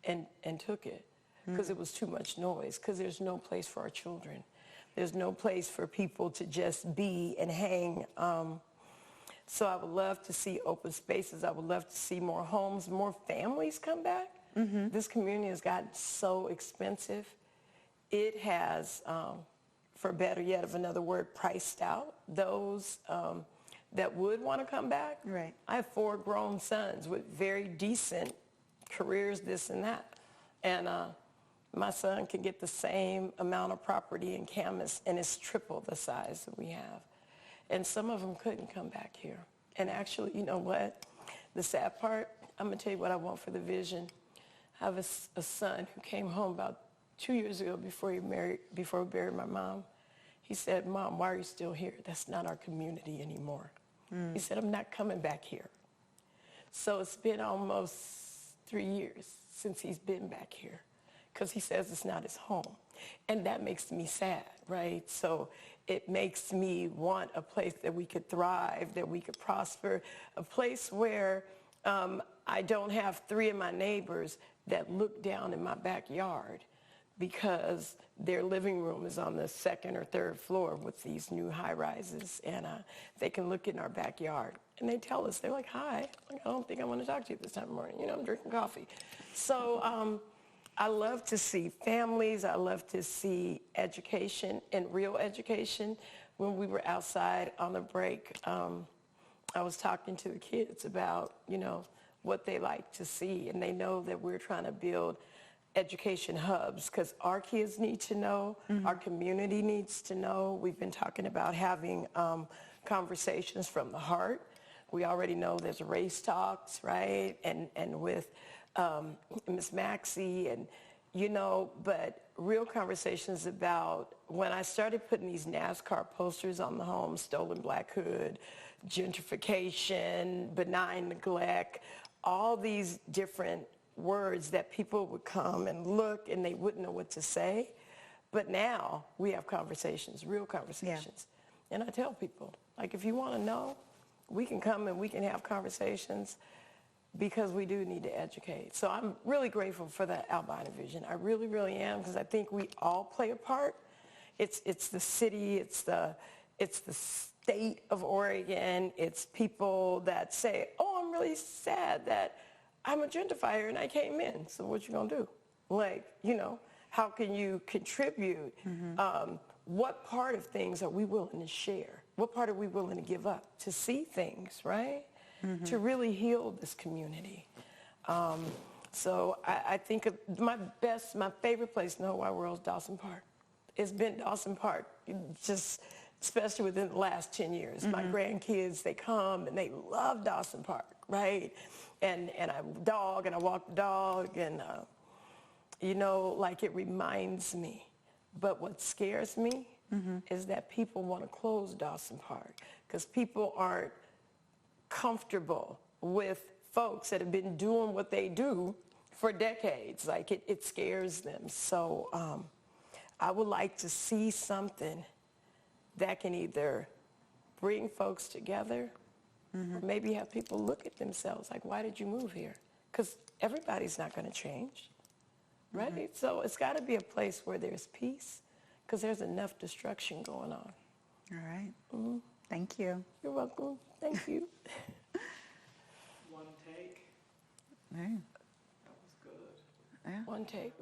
S10: and took it because it was too much noise, because there's no place for our children. There's no place for people to just be and hang. So I would love to see open spaces. I would love to see more homes, more families come back. This community has gotten so expensive. It has for better yet of another word, priced out those that would want to come back.
S2: Right.
S10: I have 4 grown sons with very decent careers, this and that. And my son can get the same amount of property in Camas, and it's triple the size that we have. And some of them couldn't come back here. And actually, you know what? The sad part, I'm going to tell you what I want for the vision. I have a son who came home about 2 years ago before we buried my mom. He said, "Mom, why are you still here? That's not our community anymore." He said, "I'm not coming back here." So it's been almost 3 years since he's been back here because he says it's not his home. And that makes me sad, right? So it makes me want a place that we could thrive, that we could prosper, a place where I don't have 3 of my neighbors that look down in my backyard because their living room is on the 2nd or 3rd floor with these new high-rises, and they can look in our backyard. And they tell us, they're like, "Hi, like, I don't think I want to talk to you this time of morning. You know, I'm drinking coffee." So I love to see families. I love to see education and real education. When we were outside on the break, I was talking to the kids about, you know, what they like to see, and they know that we're trying to build education hubs because our kids need to know, our community needs to know. We've been talking about having conversations from the heart. We already know there's race talks, right? And with Ms. Maxie and, you know, but real conversations about when I started putting these NASCAR posters on the home, stolen blackhood, gentrification, benign neglect, all these different words that people would come and look and they wouldn't know what to say. But now we have conversations, real conversations. Yeah. And I tell people, like, if you want to know, we can come and we can have conversations because we do need to educate. So I'm really grateful for the Albina Vision. I really, really am, because I think we all play a part. It's the city, it's the state of Oregon, it's people that say, "Oh, I'm really sad that I'm a gentrifier and I came in, so what you gonna do?" Like, you know, how can you contribute? What part of things are we willing to share? What part are we willing to give up to see things, right? To really heal this community. So I think of my favorite place in the whole wide world is Dawson Park. It's been Dawson Park, just especially within the last 10 years. My grandkids, they come and they love Dawson Park, right? And I walk the dog, and you know, like, it reminds me. But what scares me is that people want to close Dawson Park because people aren't comfortable with folks that have been doing what they do for decades. Like, it scares them. So I would like to see something that can either bring folks together or maybe have people look at themselves like, why did you move here? Because everybody's not going to change, right? So it's got to be a place where there's peace because there's enough destruction going on.
S2: All right. Thank you.
S10: You're welcome. Thank you.
S5: One take.
S2: Hey.
S5: That was good.
S2: Yeah.
S10: One take.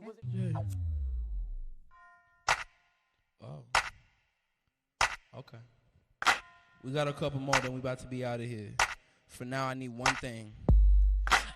S3: Oh. Okay. We got a couple more, then we about to be out of here. For now, I need one thing.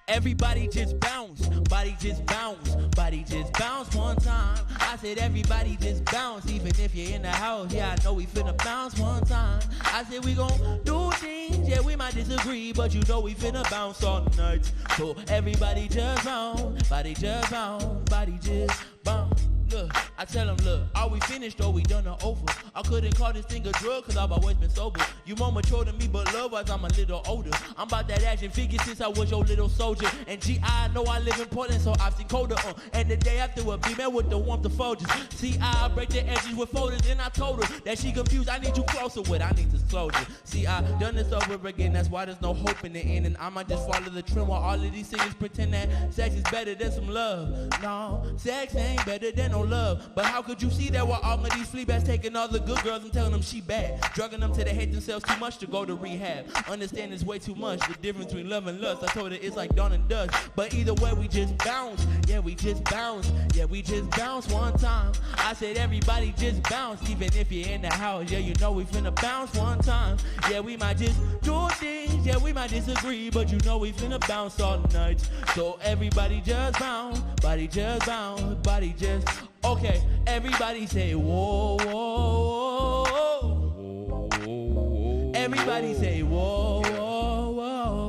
S3: Everybody just bounce, body just bounce, body just bounce one time. I said everybody just bounce, even if you're in the house. Yeah, I know we finna bounce one time. I said we gon' do things, yeah, we might disagree, but you know we finna bounce all night. So everybody just bounce, body just bounce, body just bounce. Look, I tell them, look, are we finished or we done or over? I couldn't call this thing a drug cause I've always been sober. You more mature than me, but love-wise I'm a little older. I'm about that action figure since I was your little soldier. And I know I live in Portland, so I've seen colder. And the day after would be met with the warmth of Folgers. See, I break the edges with folders, and I told her that she confused. I need you closer with, I need disclosure. See, I done this over again, that's why there's no hope in the end. And I might just follow the trend while all of these singers pretend that sex is better than some love. No, sex ain't better than no love. But how could you see that while all of these flea bats taking all the good girls and telling them she bad? Drugging them till they hate themselves too much to go to rehab. Understand it's way too much, the difference between love and lust. I told her it's like dawn and dusk. But either way, we just bounce. Yeah, we just bounce. Yeah, we just bounce one time. I said everybody just bounce. Even if you're in the house, yeah, you know we finna bounce one time. Yeah, we might just do things. Yeah, we might disagree, but you know we finna bounce all night. So everybody just bounce. Body just bounce. Body just... Okay, everybody say whoa, whoa, whoa, whoa. Everybody say whoa, whoa, whoa,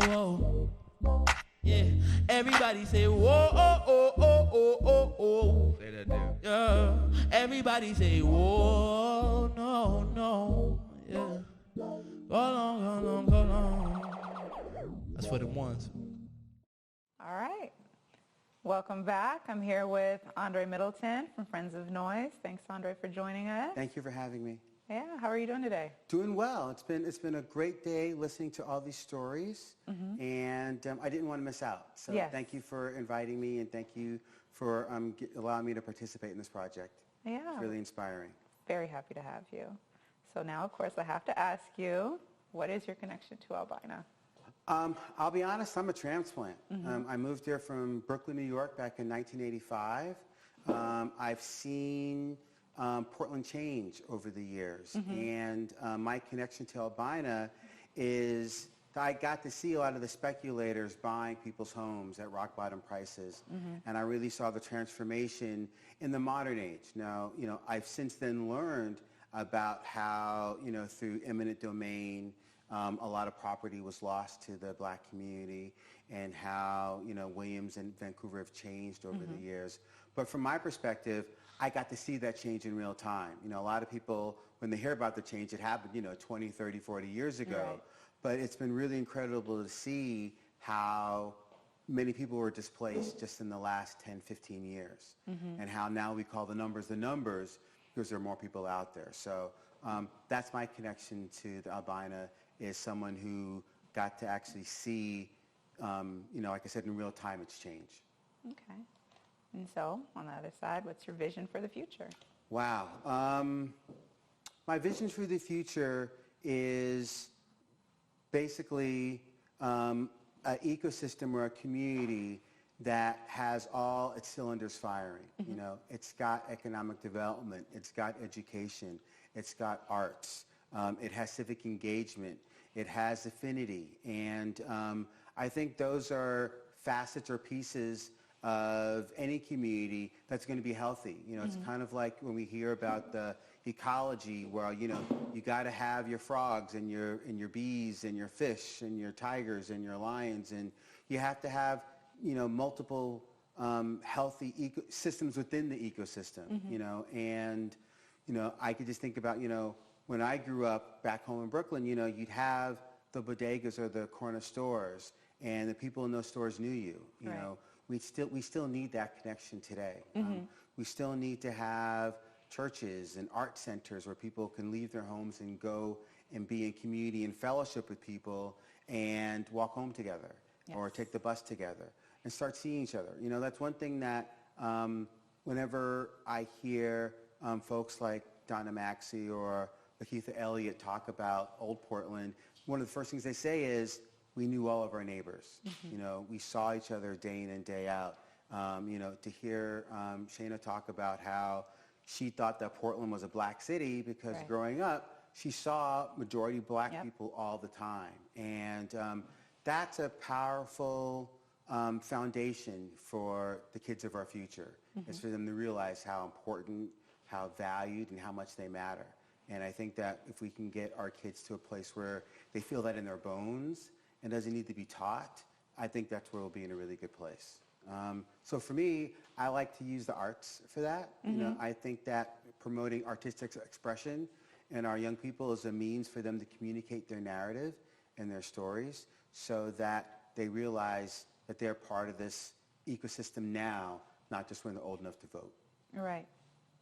S3: whoa. Yeah, everybody say whoa, oh, oh, oh, oh, oh, oh.
S4: Say that there.
S3: Yeah, everybody say whoa, no, no. Yeah, go long, go long, go long. That's for the ones.
S2: All right. Welcome back. I'm here with Andre Middleton from Friends of Noise. Thanks, Andre, for joining us.
S1: Thank you for having me.
S2: Yeah, how are you doing today?
S1: Doing well. It's been a great day listening to all these stories, and I didn't want to miss out. So
S2: Yes.
S1: thank you for inviting me, and thank you for allowing me to participate in this project.
S2: Yeah,
S1: It's really inspiring.
S2: very happy to have you. So now, of course, I have to ask you, what is your connection to Albina?
S1: I'll be honest, I'm a transplant. I moved here from Brooklyn, New York back in 1985. I've seen Portland change over the years. And my connection to Albina is that I got to see a lot of the speculators buying people's homes at rock bottom prices. And I really saw the transformation in the modern age. Now, I've since then learned about how, through eminent domain, a lot of property was lost to the black community, and how Williams and Vancouver have changed over the years. But from my perspective, I got to see that change in real time. A lot of people, when they hear about the change, it happened 20, 30, 40 years ago.
S2: Right.
S1: But it's been really incredible to see how many people were displaced just in the last 10, 15 years, and how now we call the numbers because there are more people out there. So that's my connection to the Albina, is someone who got to actually see, like I said, in real time, it's changed.
S2: Okay. And so, on the other side, what's your vision for the future?
S1: Wow. My vision for the future is basically an ecosystem or a community that has all its cylinders firing. It's got economic development, it's got education, it's got arts. It has civic engagement. It has affinity. And I think those are facets or pieces of any community that's going to be healthy. It's kind of like when we hear about the ecology, where, you got to have your frogs and your bees and your fish and your tigers and your lions. And you have to have, multiple healthy systems within the ecosystem, and, I could just think about, when I grew up back home in Brooklyn, you'd have the bodegas or the corner stores, and the people in those stores knew you.
S2: Right.
S1: We still need that connection today. We still need to have churches and art centers where people can leave their homes and go and be in community and fellowship with people and walk home together, or take the bus together and start seeing each other. That's one thing that whenever I hear folks like Donna Maxey or Lakeitha Elliott talk about Old Portland, one of the first things they say is, we knew all of our neighbors. We saw each other day in and day out. To hear Shana talk about how she thought that Portland was a black city because growing up, she saw majority black people all the time. And that's a powerful foundation for the kids of our future. It's for them to realize how important, how valued, and how much they matter. And I think that if we can get our kids to a place where they feel that in their bones and doesn't need to be taught, I think that's where we'll be in a really good place. So for me, I like to use the arts for that. I think that promoting artistic expression in our young people is a means for them to communicate their narrative and their stories, so that they realize that they're part of this ecosystem now, not just when they're old enough to vote.
S2: Right.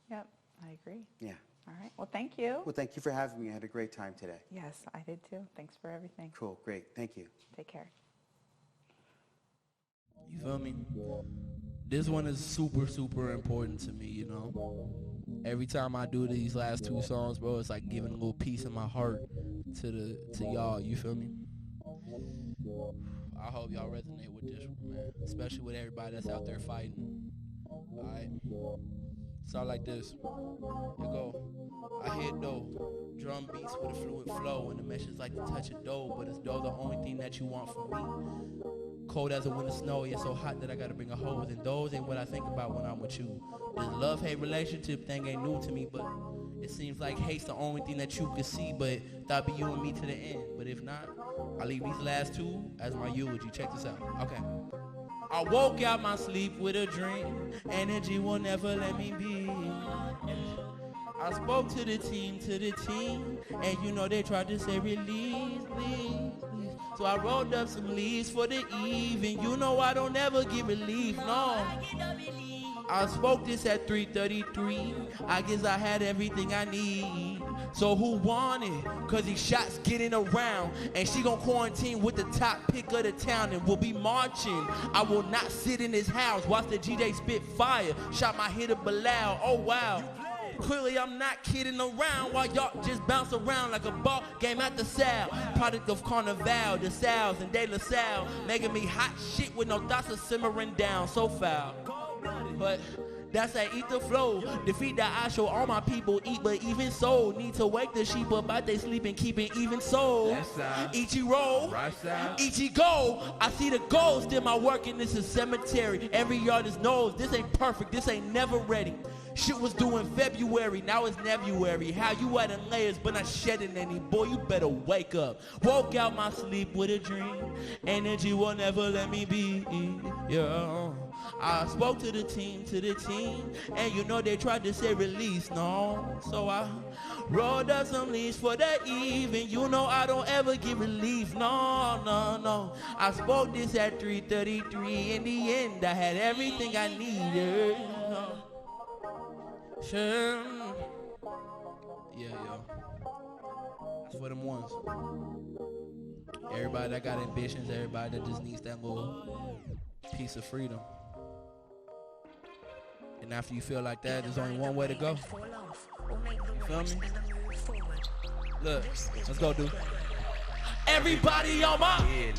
S2: Yep, I agree.
S1: Yeah.
S2: All right. Well, thank you.
S1: Well, thank you for having me. I had a great time today.
S2: Yes, I did too. Thanks for everything.
S1: Cool. Great. Thank you.
S2: Take care.
S3: You feel me? This one is super, super important to me, you know. Every time I do these last two songs, bro, it's like giving a little piece in my heart to y'all, you feel me? I hope y'all resonate with this one, man. Especially with everybody that's out there fighting. Alright? Sound like this. Here go. I hear dough. Drum beats with a fluid flow, and the message like the touch of dough, but is dough the only thing that you want from me? Cold as a winter snow, yeah, so hot that I gotta bring a hose, and those ain't what I think about when I'm with you. This love-hate relationship thing ain't new to me, but it seems like hate's the only thing that you can see, but that'll be you and me to the end. But if not, I'll leave these last two as my eulogy. Check this out. Okay. I woke out my sleep with a dream. Energy will never let me be. I spoke to the team, and you know they tried to say release, please. So I rolled up some leaves for the eve, and you know I don't ever get relief, no. I spoke this at 3:33. I guess I had everything I need. So who won it? Cause these shots getting around, and she gon' quarantine with the top pick of the town, and we'll be marching. I will not sit in this house. Watch the GJ spit fire. Shot my hitter Bilal. Oh wow. Clearly I'm not kidding around while y'all just bounce around like a ball game at the Sal. Product of Carnival, the Sal's and De La Salle, making me hot shit with no thoughts of simmering down, so foul. But that's that eat the flow. Defeat that I show all my people eat, but even so, need to wake the sheep up out they sleep and keep it even so. Ichiro, Ichigo, I see the ghost in my work and this is cemetery. Every artist knows this ain't perfect, this ain't never ready. Shit was due in February, now it's February. How you adding layers but not shedding any? Boy, you better wake up. Woke out my sleep with a dream. Energy will never let me be. Yeah. I spoke to the team, and you know they tried to say release, no. So I rolled up some leaves for the eve, and you know I don't ever get relief, no. I spoke this at 3:33. In the end, I had everything I needed. Sure. Yeah. That's for them ones. Everybody that got ambitions, everybody that just needs that little piece of freedom. And after you feel like that, there's only one way to go. You feel me? Look, let's go, dude. Everybody on my...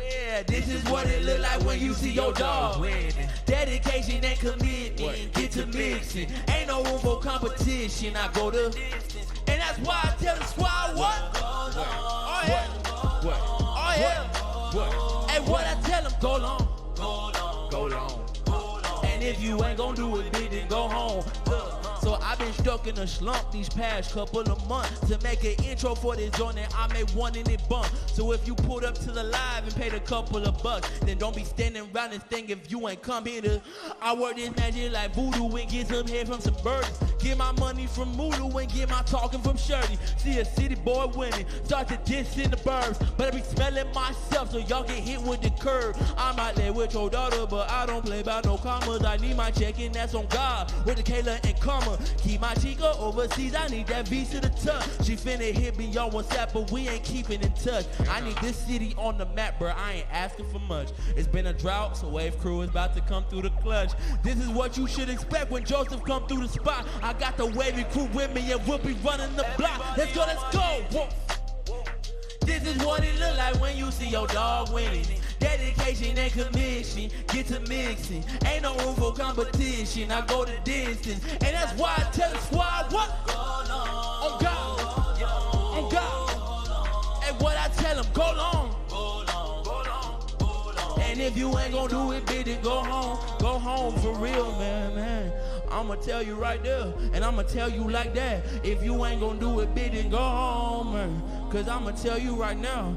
S3: Yeah, this is what it look like when you see your dog winning. Dedication and commitment, get to mixing. Ain't no room for competition, I go to distance. And that's why I tell the squad what? Oh yeah. Oh yeah. And what I tell them, go long. And if you ain't gonna do it big, then go home. So I've been stuck in a slump these past couple of months to make an intro for this joint, and I made one in it bump. So if you pulled up to the live and paid a couple of bucks, then don't be standing around this thing if you ain't come here to. I work this magic like voodoo and get some head from some birdies. Get my money from Mulu and get my talking from Shirley. See a city boy winning, start to diss in the burbs, but I be smelling myself so y'all get hit with the curb. I might lay with your daughter, but I don't play by no commas. I need my check and that's on God with the Kayla and Karma. Keep my chica overseas, I need that visa to touch. She finna hit me on WhatsApp, but we ain't keeping in touch. I need this city on the map, bro, I ain't asking for much. It's been a drought, so Wave Crew is about to come through the clutch. This is what you should expect when Joseph come through the spot. I got the Wavy Crew with me and we'll be running the block. Let's go, Whoa. This is what it look like when you see your dog winning. Dedication and commission, get to mixing. Ain't no room for competition, I go the distance. And that's why I tell the squad what? On God. And what I tell them, go long. And if you ain't gonna do it big, then go home for real, man. I'ma tell you right there, and I'ma tell you like that. If you ain't gonna do it big, then go home, man. Cause I'ma tell you right now,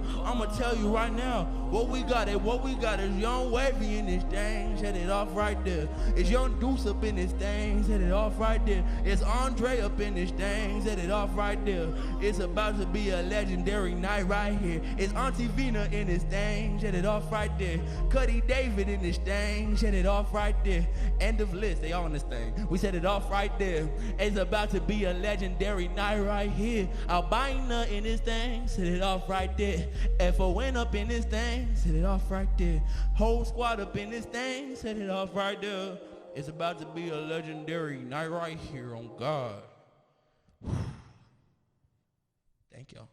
S3: what we got is Young Wavy in this thing, set it off right there. It's Young Deuce up in this thing, set it off right there. It's Andre up in this thing, set it off right there. It's about to be a legendary night right here. It's Auntie Vina in this thing, set it off right there. Cuddy David in this thing, set it off right there. End of list, they all in this thing. We set it off right there. It's about to be a legendary night right here. Albina in this thing. thing, set it off right there. FON up in this thing, set it off right there. Whole squad up in this thing, set it off right there. It's about to be a legendary night right here on God. Thank y'all.